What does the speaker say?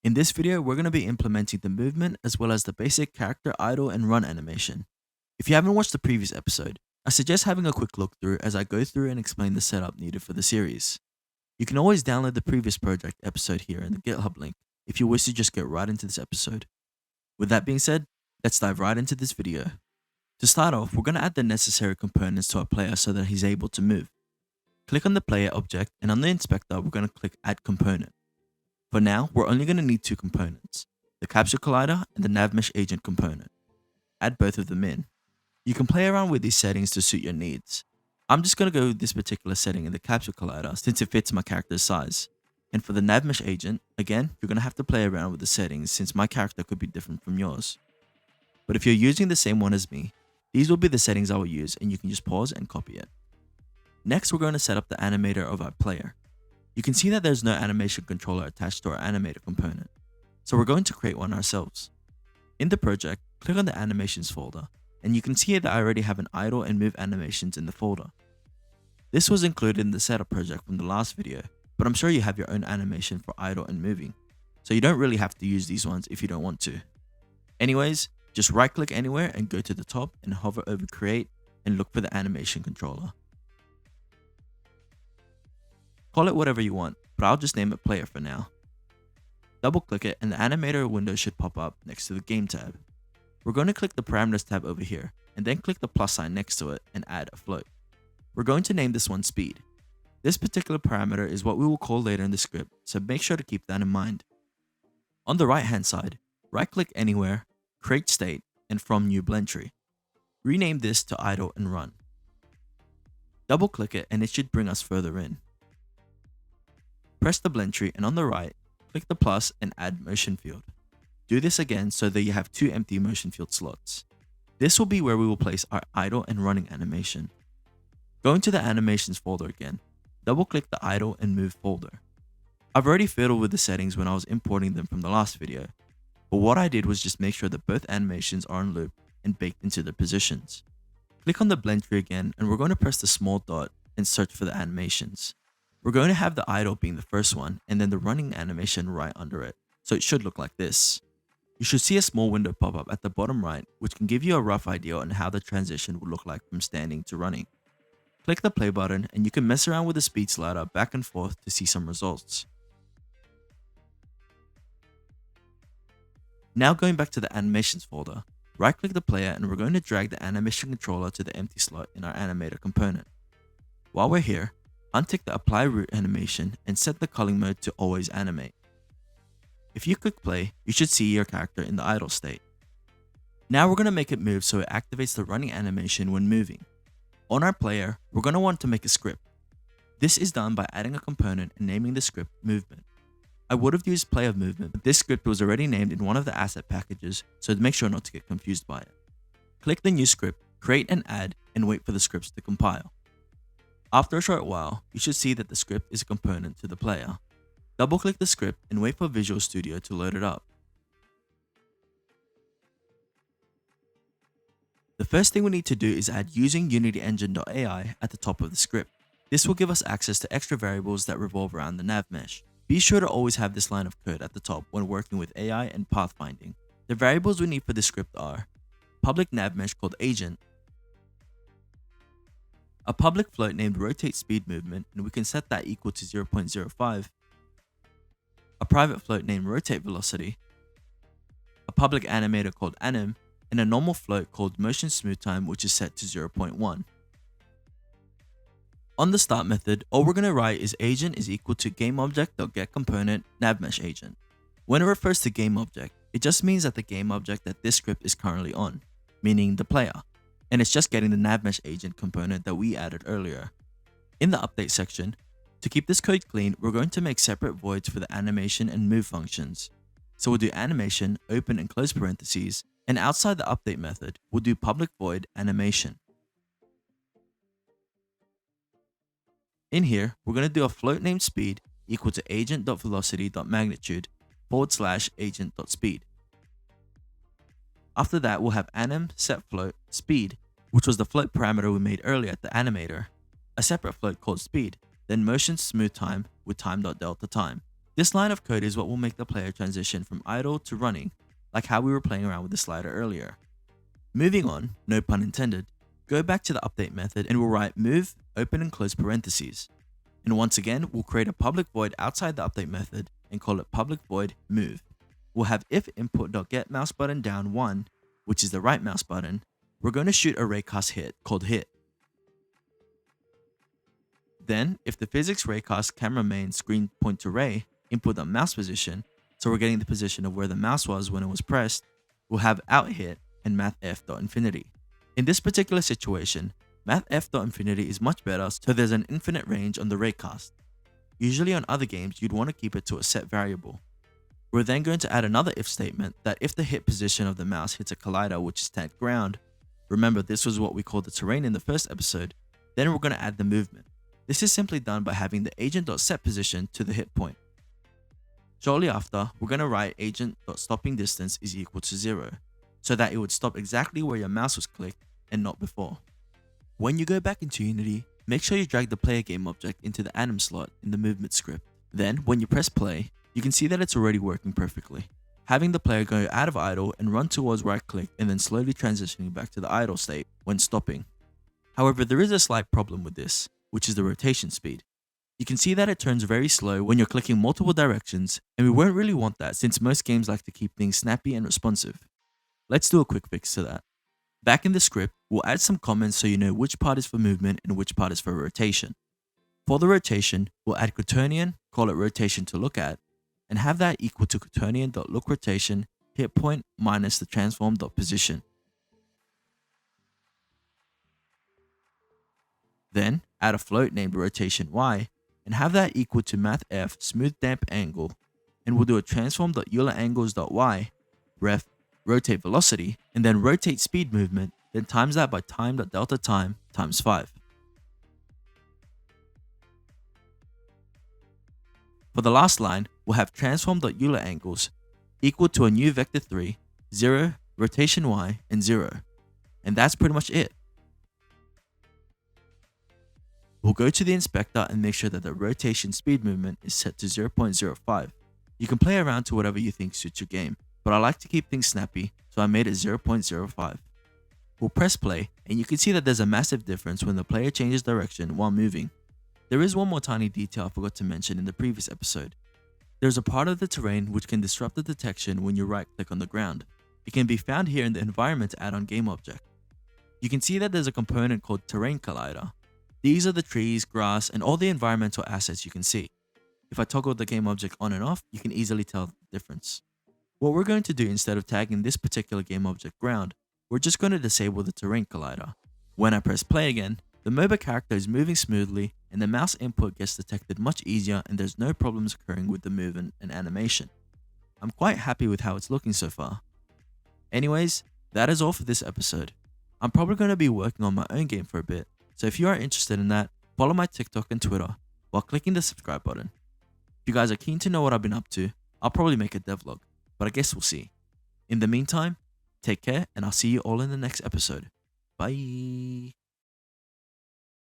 In this video, we're going to be implementing the movement as well as the basic character idle and run animation. If you haven't watched the previous episode, I suggest having a quick look through as I go through and explain the setup needed for the series. You can always download the previous project episode here in the GitHub link if you wish to just get right into this episode. With that being said, let's dive right into this video. To start off, we're going to add the necessary components to our player so that he's able to move. Click on the player object, and on the inspector, we're going to click add component. For now, we're only going to need two components, the capsule collider and the Navmesh agent component. Add both of them in. You can play around with these settings to suit your needs. I'm just going to go with this particular setting in the capsule collider since it fits my character's size. And for the Navmesh agent, again, you're going to have to play around with the settings since my character could be different from yours. But if you're using the same one as me, these will be the settings I will use and you can just pause and copy it. Next, we're going to set up the animator of our player. You can see that there's no animation controller attached to our animator component, so we're going to create one ourselves. In the project, click on the animations folder, and you can see that I already have an idle and move animations in the folder. This was included in the setup project from the last video, but I'm sure you have your own animation for idle and moving, so you don't really have to use these ones if you don't want to. Anyways, just right click anywhere and go to the top and hover over create and look for the animation controller. Call it whatever you want, but I'll just name it player for now. Double click it and the animator window should pop up next to the game tab. We're going to click the parameters tab over here and then click the plus sign next to it and add a float. We're going to name this one speed. This particular parameter is what we will call later in the script, so make sure to keep that in mind. On the right hand side, right click anywhere, create state, and from new blend tree. Rename this to idle and run. Double click it and it should bring us further in. Press the blend tree and on the right, click the plus and add motion field. Do this again so that you have two empty motion field slots. This will be where we will place our idle and running animation. Going to the animations folder again, double click the idle and move folder. I've already fiddled with the settings when I was importing them from the last video, but what I did was just make sure that both animations are on loop and baked into their positions. Click on the blend tree again and we're going to press the small dot and search for the animations. We're going to have the idle being the first one and then the running animation right under it, so it should look like this. You should see a small window pop up at the bottom right which can give you a rough idea on how the transition will look like from standing to running. Click the play button and you can mess around with the speed slider back and forth to see some results. Now going back to the animations folder, right click the player and we're going to drag the animation controller to the empty slot in our animator component. While we're here, untick the apply root animation and set the culling mode to always animate. If you click play, you should see your character in the idle state. Now we're going to make it move so it activates the running animation when moving. On our player, we're going to want to make a script. This is done by adding a component and naming the script movement. I would have used play of movement, but this script was already named in one of the asset packages, so make sure not to get confused by it. Click the new script, create and add, and wait for the scripts to compile. After a short while, you should see that the script is a component to the player. Double click the script and wait for Visual Studio to load it up. The first thing we need to do is add using UnityEngine.ai at the top of the script. This will give us access to extra variables that revolve around the Navmesh. Be sure to always have this line of code at the top when working with AI and pathfinding. The variables we need for this script are public Navmesh called agent, a public float named rotate speed movement and we can set that equal to 0.05, a private float named rotate velocity, a public animator called anim, and a normal float called motion smooth time which is set to 0.1. On the start method, all we're going to write is agent is equal to GameObject.getComponent Navmesh agent. When it refers to GameObject, it just means that the game object that this script is currently on, meaning the player, and it's just getting the Navmesh agent component that we added earlier. In the update section, to keep this code clean, we're going to make separate voids for the animation and move functions. So we'll do animation, open and close parentheses, and outside the update method, we'll do public void animation. In here, we're going to do a float named speed equal to agent.velocity.magnitude / agent.speed. After that, we'll have anim set float speed, which was the float parameter we made earlier at the animator, a separate float called speed, then motion smooth time with time.delta time. This line of code is what will make the player transition from idle to running, like how we were playing around with the slider earlier. Moving on, no pun intended, go back to the update method and we'll write move, open and close parentheses. And once again, we'll create a public void outside the update method and call it public void move. We'll have if input.get mouse button down 1, which is the right mouse button, we're going to shoot a raycast hit called hit. Then, if the physics raycast camera main screen point to ray, input the mouse position, so we're getting the position of where the mouse was when it was pressed, we'll have out hit and mathf.infinity. In this particular situation, mathf.infinity is much better, so there's an infinite range on the raycast. Usually on other games, you'd want to keep it to a set variable. We're then going to add another if statement that if the hit position of the mouse hits a collider which is tagged ground, remember this was what we called the terrain in the first episode, then we're going to add the movement. This is simply done by having the agent.setPosition to the hit point. Shortly after, we're going to write agent.stoppingDistance is equal to 0, so that it would stop exactly where your mouse was clicked and not before. When you go back into Unity, make sure you drag the player game object into the anim slot in the movement script. Then, when you press play, you can see that it's already working perfectly. Having the player go out of idle and run towards right click and then slowly transitioning back to the idle state when stopping. However, there is a slight problem with this, which is the rotation speed. You can see that it turns very slow when you're clicking multiple directions, and we won't really want that since most games like to keep things snappy and responsive. Let's do a quick fix to that. Back in the script, we'll add some comments so you know which part is for movement and which part is for rotation. For the rotation, we'll add quaternion, call it rotation to look at, and have that equal to quaternion.lookRotation hit point minus the transform.position. Then add a float named rotation y and have that equal to mathf smooth damp angle, and we'll do a transform.eulerangles.y ref rotate velocity and then rotate speed movement, then times that by time.delta time times 5. For the last line, we'll have transform.eulerangles equal to a new vector 3, 0, rotation y, and 0. And that's pretty much it. We'll go to the inspector and make sure that the rotation speed movement is set to 0.05. You can play around to whatever you think suits your game, but I like to keep things snappy, so I made it 0.05. We'll press play, and you can see that there's a massive difference when the player changes direction while moving. There is one more tiny detail I forgot to mention in the previous episode. There's a part of the terrain which can disrupt the detection when you right click on the ground. It can be found here in the environment add-on game object. You can see that there's a component called terrain collider. These are the trees, grass, and all the environmental assets you can see. If I toggle the game object on and off, you can easily tell the difference. What we're going to do instead of tagging this particular game object ground, we're just going to disable the terrain collider. When I press play again, the MOBA character is moving smoothly and the mouse input gets detected much easier and there's no problems occurring with the movement and animation. I'm quite happy with how it's looking so far. Anyways, that is all for this episode. I'm probably going to be working on my own game for a bit, so if you are interested in that, follow my TikTok and Twitter while clicking the subscribe button. If you guys are keen to know what I've been up to, I'll probably make a devlog, but I guess we'll see. In the meantime, take care and I'll see you all in the next episode. Bye.